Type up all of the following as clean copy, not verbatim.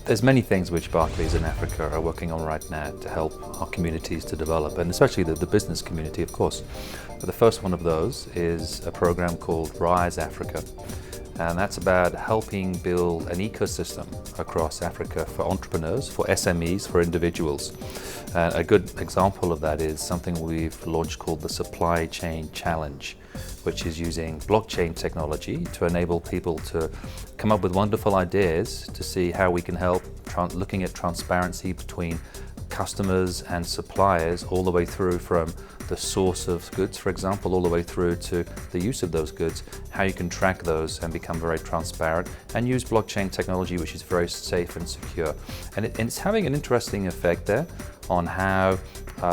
There's many things which Barclays in Africa are working on right now to help our communities to develop, and especially the business community, of course. But the first one of those is a program called Rise Africa, and that's about helping build an ecosystem across Africa for entrepreneurs, for SMEs, for individuals. A good example of that is something we've launched called the Supply Chain Challenge, which is using blockchain technology to enable people to come up with wonderful ideas to see how we can help looking at transparency between customers and suppliers, all the way through from the source of goods, for example, all the way through to the use of those goods, how you can track those and become very transparent, and use blockchain technology, which is very safe and secure. And it's having an interesting effect there on how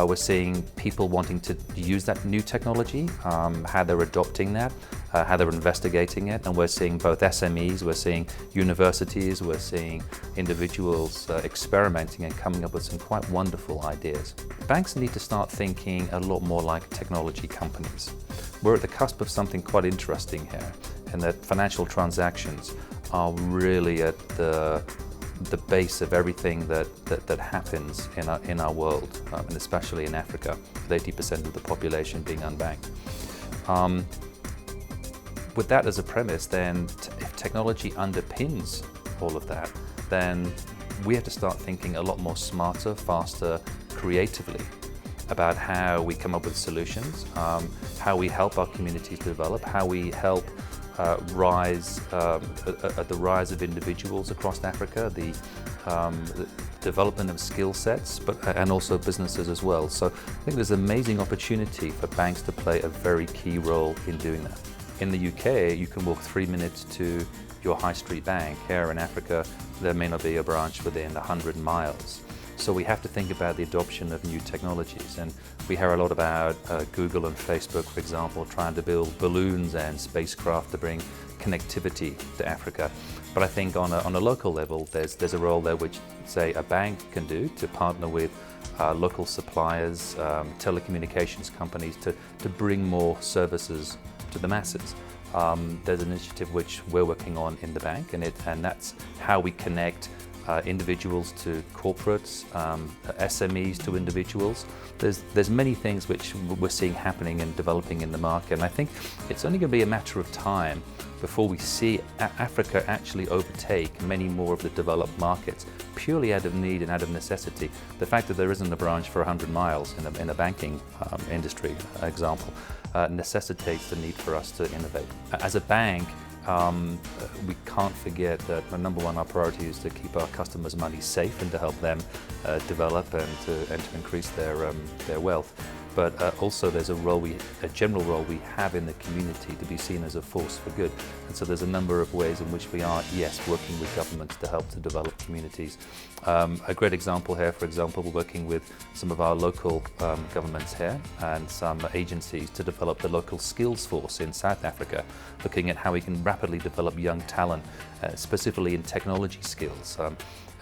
we're seeing people wanting to use that new technology, how they're adopting that, how they're investigating it, and we're seeing both SMEs, we're seeing universities, we're seeing individuals experimenting and coming up with some quite wonderful ideas. Banks need to start thinking a lot more like technology companies. We're at the cusp of something quite interesting here, in that financial transactions are really at the base of everything that happens in our world, and especially in Africa, with 80% of the population being unbanked. With that as a premise, then if technology underpins all of that, then we have to start thinking a lot more smarter, faster, creatively about how we come up with solutions, how we help our communities develop, how we help the rise of individuals across Africa, the development of skill sets, and also businesses as well. So I think there's an amazing opportunity for banks to play a very key role in doing that. In the UK, you can walk 3 minutes to your high street bank. Here in Africa, there may not be a branch within 100 miles. So we have to think about the adoption of new technologies, and we hear a lot about Google and Facebook, for example, trying to build balloons and spacecraft to bring connectivity to Africa. But I think on a local level, there's a role there which, say, a bank can do to partner with local suppliers, telecommunications companies to bring more services to the masses. There's an initiative which we're working on in the bank, and that's how we connect individuals to corporates, SMEs to individuals. There's many things which we're seeing happening and developing in the market, and I think it's only going to be a matter of time before we see Africa actually overtake many more of the developed markets, purely out of need and out of necessity. The fact that there isn't a branch for 100 miles in a banking industry, example, necessitates the need for us to innovate. As a bank, we can't forget that number one, our priority is to keep our customers' money safe and to help them develop and to increase their wealth. But also there's a general role we have in the community to be seen as a force for good. And so there's a number of ways in which we are, yes, working with governments to help to develop communities. A great example here, for example, we're working with some of our local governments here and some agencies to develop the local skills force in South Africa, looking at how we can rapidly develop young talent, specifically in technology skills.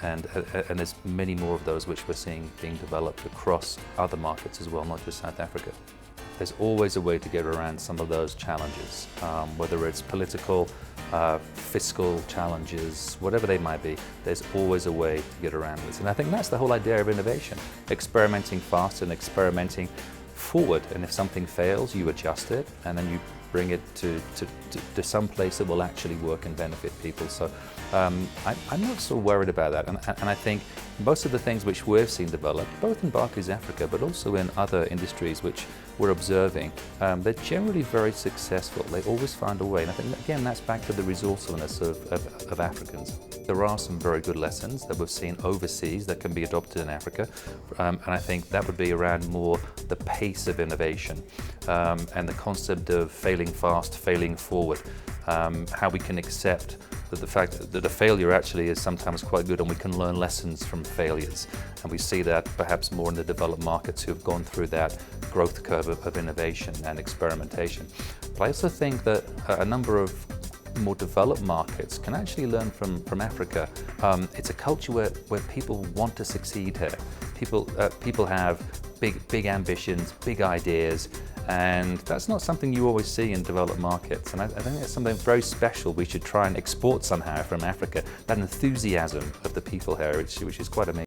And there's many more of those which we're seeing being developed across other markets as well, not just South Africa. There's always a way to get around some of those challenges, whether it's political, fiscal challenges, whatever they might be, there's always a way to get around this. And I think that's the whole idea of innovation, experimenting fast and experimenting forward. And if something fails, you adjust it and then you bring it to some place that will actually work and benefit people. So I'm not so worried about that. And I think most of the things which we've seen develop, both in Barclays Africa, but also in other industries which we're observing, they're generally very successful. They always find a way. And I think, again, that's back to the resourcefulness of Africans. There are some very good lessons that we've seen overseas that can be adopted in Africa. And I think that would be around more the pace of innovation and the concept of failing fast, failing forward. How we can accept that the fact that a failure actually is sometimes quite good, and we can learn lessons from failures. And we see that perhaps more in the developed markets who have gone through that growth curve of innovation and experimentation. But I also think that a number of more developed markets can actually learn from Africa. It's a culture where people want to succeed here. People have big ambitions, big ideas, And that's not something you always see in developed markets. And I think it's something very special we should try and export somehow from Africa, that enthusiasm of the people here, which is quite amazing.